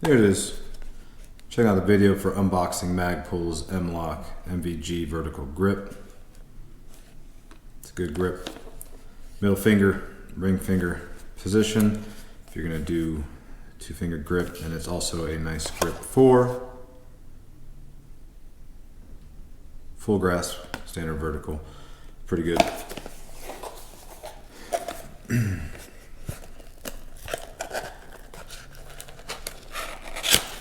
There it is. Check out the video for unboxing Magpul's M-LOK MVG vertical grip. It's a good grip. Middle finger, ring finger position. If you're gonna do two-finger grip, and it's also a nice grip for full grasp, standard vertical. Pretty good.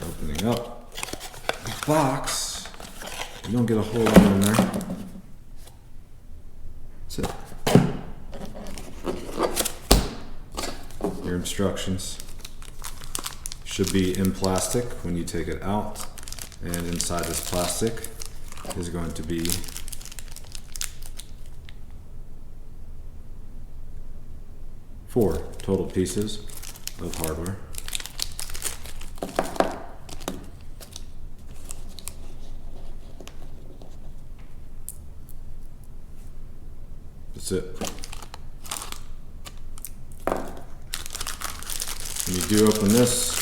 Opening up the box, you don't get a whole lot in there. That's it. Your instructions should be in plastic when you take it out, and inside this plastic is going to be four total pieces of hardware. That's it. When you do open this,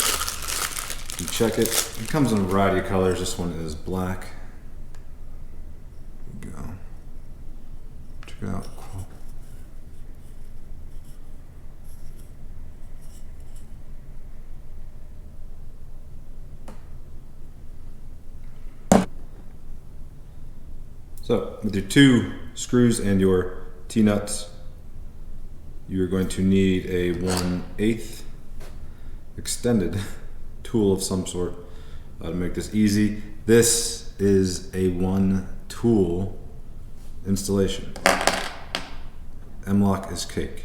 you check it. It comes in a variety of colors. This one is black. There you go. Check it out. So with your two screws and your T-nuts, you're going to need a 1/8 extended tool of some sort to make this easy. This is a one tool installation. M-LOK is cake.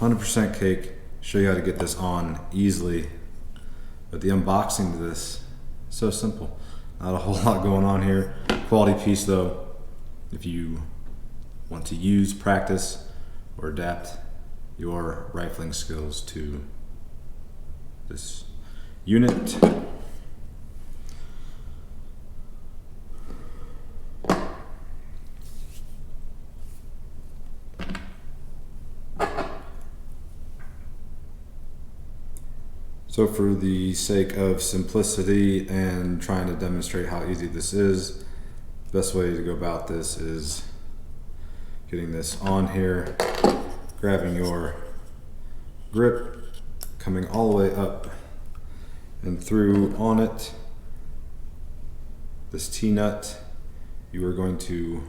100% cake. Show you how to get this on easily. But the unboxing to this, so simple. Not a whole lot going on here. Quality piece though, if you want to use, practice, or adapt your rifling skills to this unit. So for the sake of simplicity and trying to demonstrate how easy this is, best way to go about this is getting this on here, grabbing your grip, coming all the way up and through on it. This T-nut, you are going to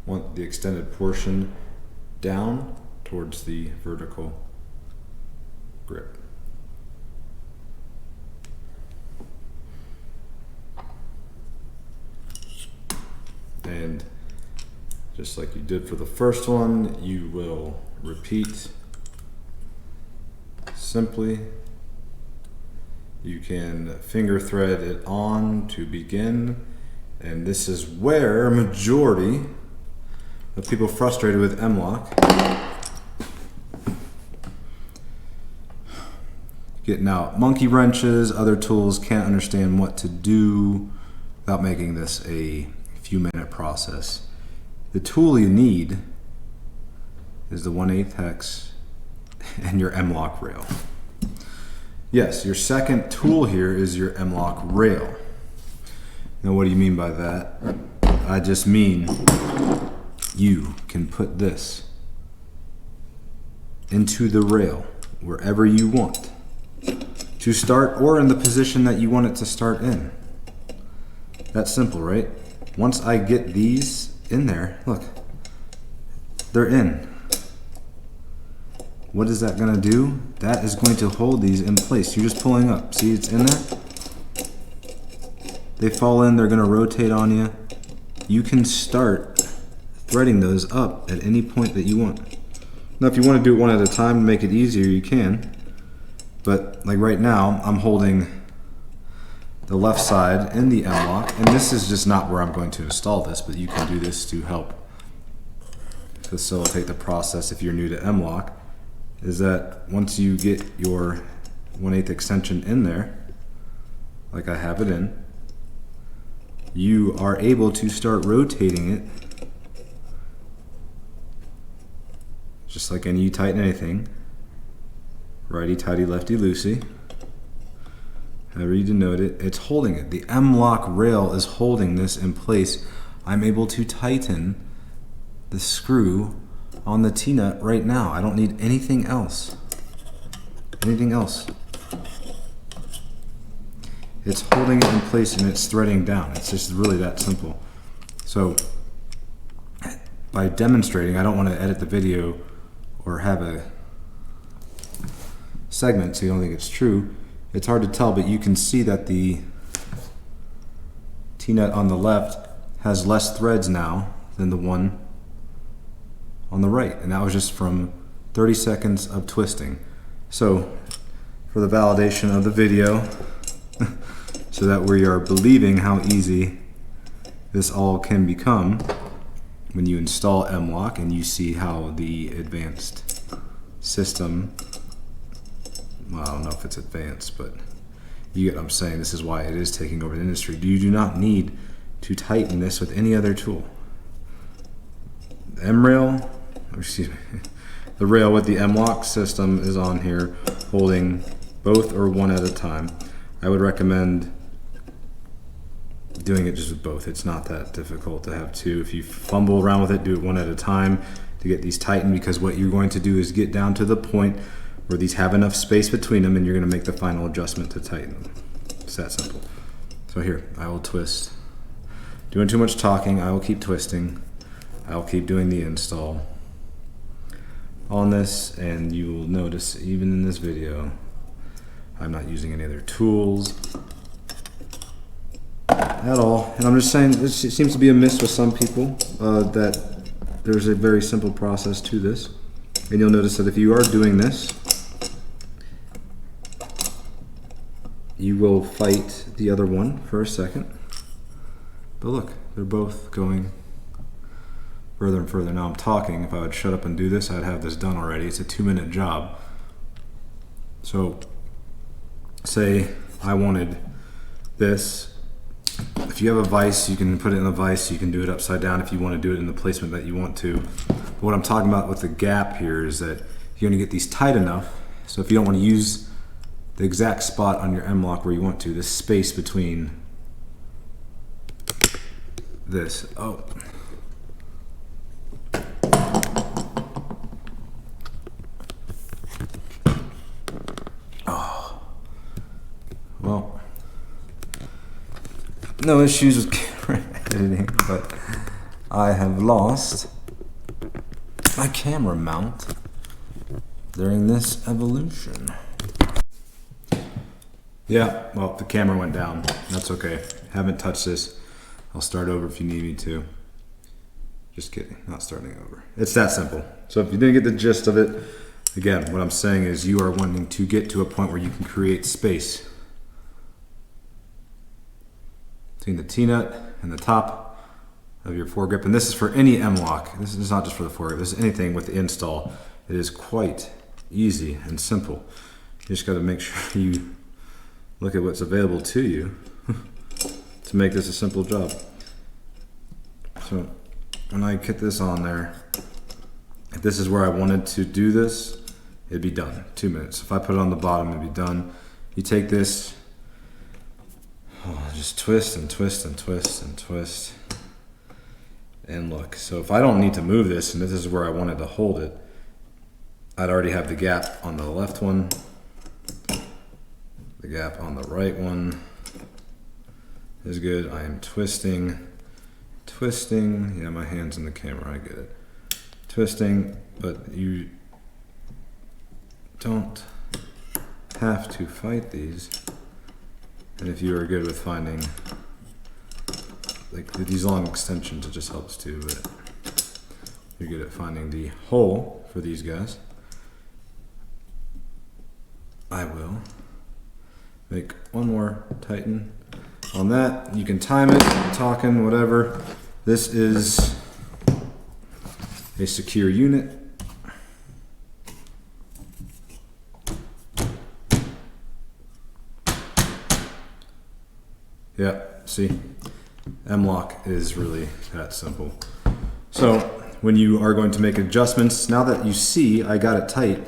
want the extended portion down towards the vertical grip. And just like you did for the first one, you will repeat simply. You can finger thread it on to begin, and this is where majority of people frustrated with M-LOK getting out monkey wrenches, other tools, can't understand what to do without making this a few-minute process. The tool you need is the 1/8 hex and your M-LOK rail. Yes, your second tool here is your M-LOK rail. Now what do you mean by that? I just mean you can put this into the rail wherever you want to start, or in the position that you want it to start in. That's simple, right? Once I get these in there, look, they're in. What is that gonna do? That is going to hold these in place. You're just pulling up. See, it's in there? They fall in, they're gonna rotate on you. You can start threading those up at any point that you want. Now, if you wanna do it one at a time to make it easier, you can. But like right now, I'm holding the left side in the M-LOK, and this is just not where I'm going to install this, but you can do this to help facilitate the process if you're new to M-LOK, is that once you get your 1/8 extension in there, like I have it in, you are able to start rotating it just like any you tighten anything, righty tighty lefty loosey. however you denote it, it's holding it. The M-LOK rail is holding this in place. I'm able to tighten the screw on the T-nut right now. I don't need anything else. Anything else. It's holding it in place and it's threading down. It's just really that simple. So by demonstrating, I don't want to edit the video or have a segment so you don't think it's true. It's hard to tell, but you can see that the T-nut on the left has less threads now than the one on the right, and that was just from 30 seconds of twisting. So for the validation of the video, so that we are believing how easy this all can become when you install M-LOK and you see how the advanced system, well, I don't know if it's advanced, but you get what I'm saying. This is why it is taking over the industry. You do not need to tighten this with any other tool. The M-rail, excuse me, the rail with the M-LOK system is on here, holding both or one at a time. I would recommend doing it just with both. It's not that difficult to have two. If you fumble around with it, do it one at a time to get these tightened, because what you're going to do is get down to the point where these have enough space between them and you're going to make the final adjustment to tighten them. It's that simple. So here, I will twist. Doing too much talking, I will keep twisting. I'll keep doing the install on this, and you will notice even in this video I'm not using any other tools at all. And I'm just saying, it seems to be a miss with some people, that there's a very simple process to this. And you'll notice that if you are doing this, you will fight the other one for a second. But look, they're both going further and further. Now I'm talking. If I would shut up and do this, I'd have this done already. It's a 2-minute job. So say I wanted this. If you have a vise, you can put it in a vise. You can do it upside down if you want to do it in the placement that you want to. But what I'm talking about with the gap here is that you're going to get these tight enough. So if you don't want to use the exact spot on your M-LOK where you want to, this space between this. Oh. Well, no issues with camera editing, but I have lost my camera mount during this evolution. Yeah, well, the camera went down. That's okay. Haven't touched this. I'll start over if you need me to. Just kidding, not starting over. It's that simple. So if you didn't get the gist of it, again, what I'm saying is you are wanting to get to a point where you can create space between the T-nut and the top of your foregrip. And this is for any M-LOK. This is not just for the foregrip. This is anything with the install. It is quite easy and simple. You just got to make sure you look at what's available to you to make this a simple job. So when I get this on there, if this is where I wanted to do this, it'd be done. 2 minutes. If I put it on the bottom, it'd be done. You take this, just twist and twist and twist and twist. And look, so if I don't need to move this, and this is where I wanted to hold it, I'd already have the gap on the left one, the gap on the right one is good. I am twisting, yeah, my hand's in the camera, I get it. Twisting, but you don't have to fight these. And if you are good with finding, like with these long extensions, it just helps too, but you're good at finding the hole for these guys. I will make one more tighten on that. You can time it, talking, whatever. This is a secure unit. Yeah, see, M-LOK is really that simple. So when you are going to make adjustments, now that you see I got it tight,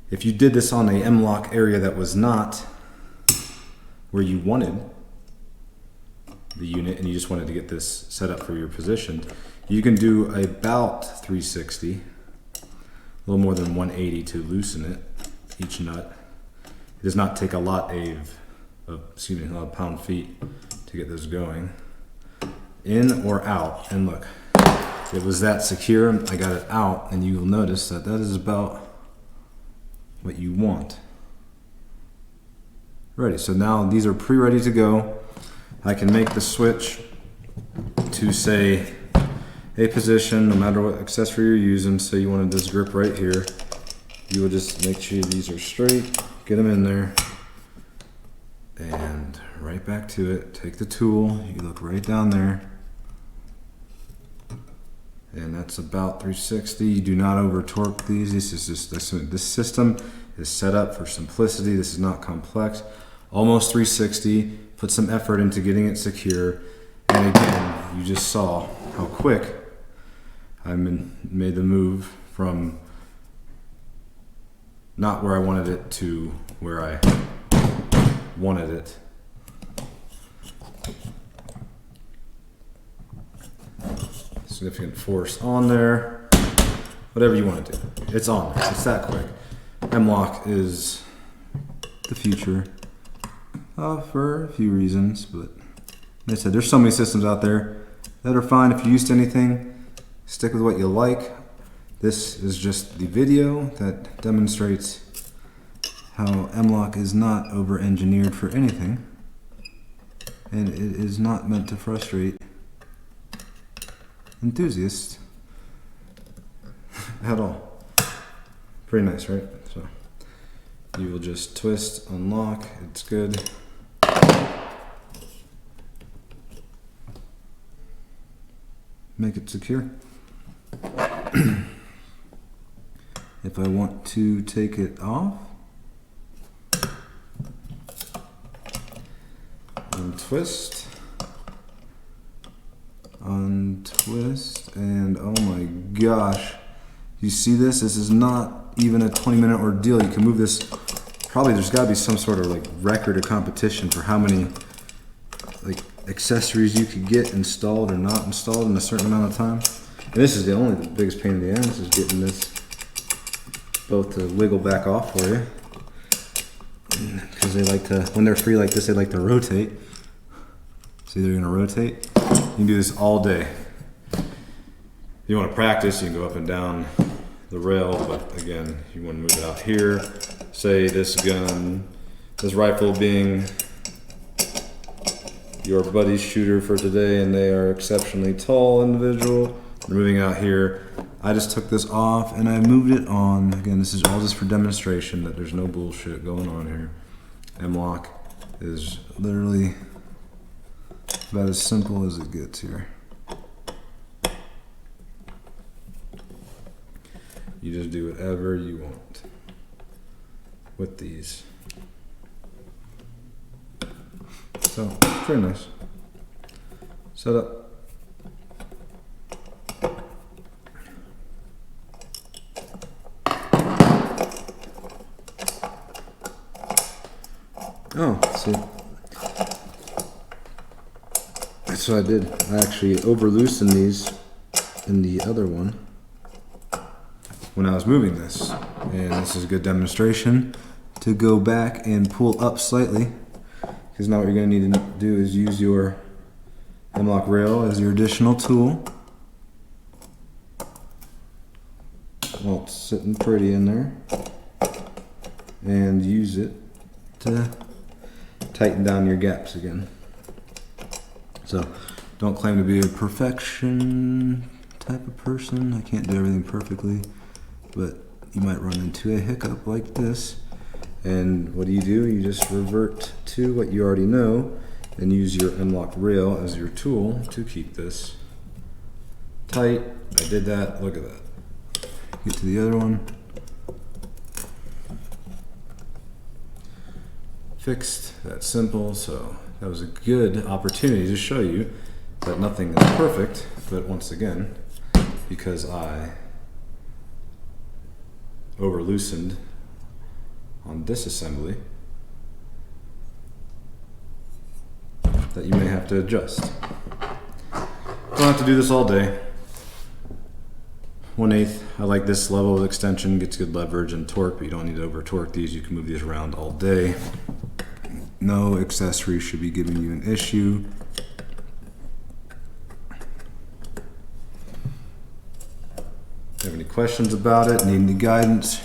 if you did this on a M-LOK area that was not where you wanted the unit and you just wanted to get this set up for your position, you can do about 360, a little more than 180 to loosen it, each nut. It does not take a lot of pound-feet to get this going. In or out, and look, it was that secure, I got it out, and you will notice that that is about what you want. Ready, so now these are pre-ready to go. I can make the switch to say a position, no matter what accessory you're using. Say you wanted this grip right here, you will just make sure these are straight, get them in there, and right back to it. Take the tool, you look right down there, and that's about 360. You do not over torque these. This is just this system is set up for simplicity. This is not complex. Almost 360. Put some effort into getting it secure, and again, you just saw how quick I made the move from not where I wanted it to where I wanted it. Significant force on there, whatever you want to do, it's on there. It's that quick. M-LOK is the future for a few reasons, but like I said, there's so many systems out there that are fine. If you're used to anything, stick with what you like. This is just the video that demonstrates how M-LOK is not over-engineered for anything, and it is not meant to frustrate enthusiasts at all. Pretty nice, right? So you will just twist, unlock, it's good. Make it secure. If I want to take it off, untwist, untwist, and oh my gosh, you see this? This is not even a 20-minute ordeal. You can move this, probably there's gotta be some sort of like record or competition for how many like accessories you could get installed or not installed in a certain amount of time. And this is the biggest pain in the ass is getting this both to wiggle back off for you. Because they like to, when they're free like this, they like to rotate. See, they're gonna rotate. You can do this all day. If you want to practice, you can go up and down the rail, but again, you want to move it out here. Say this gun, this rifle being your buddy's shooter for today, and they are exceptionally tall individual. They're moving out here. I just took this off and I moved it on. Again, this is all just for demonstration that there's no bullshit going on here. M-LOK is literally about as simple as it gets here. You just do whatever you want with these. So, very nice. Set up. Oh, see. That's what I did. I actually over loosened these in the other one when I was moving this. And this is a good demonstration to go back and pull up slightly. Because now what you're going to need to do is use your M-LOK rail as your additional tool. Well, it's sitting pretty in there. And use it to tighten down your gaps again. So, don't claim to be a perfection type of person. I can't do everything perfectly, but you might run into a hiccup like this. And what do? You just revert to what you already know and use your M-LOK rail as your tool to keep this tight. I did that, look at that. Get to the other one. Fixed, that's simple. So that was a good opportunity to show you that nothing is perfect, but once again, because I over loosened on disassembly, that you may have to adjust. Don't have to do this all day. 1/8, I like this level of extension, gets good leverage and torque, but you don't need to over torque these. You can move these around all day. No accessories should be giving you an issue. If you have any questions about it, need any guidance,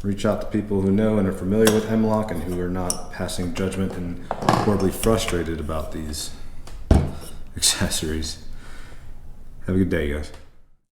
reach out to people who know and are familiar with M-LOK and who are not passing judgment and horribly frustrated about these accessories. Have a good day, guys.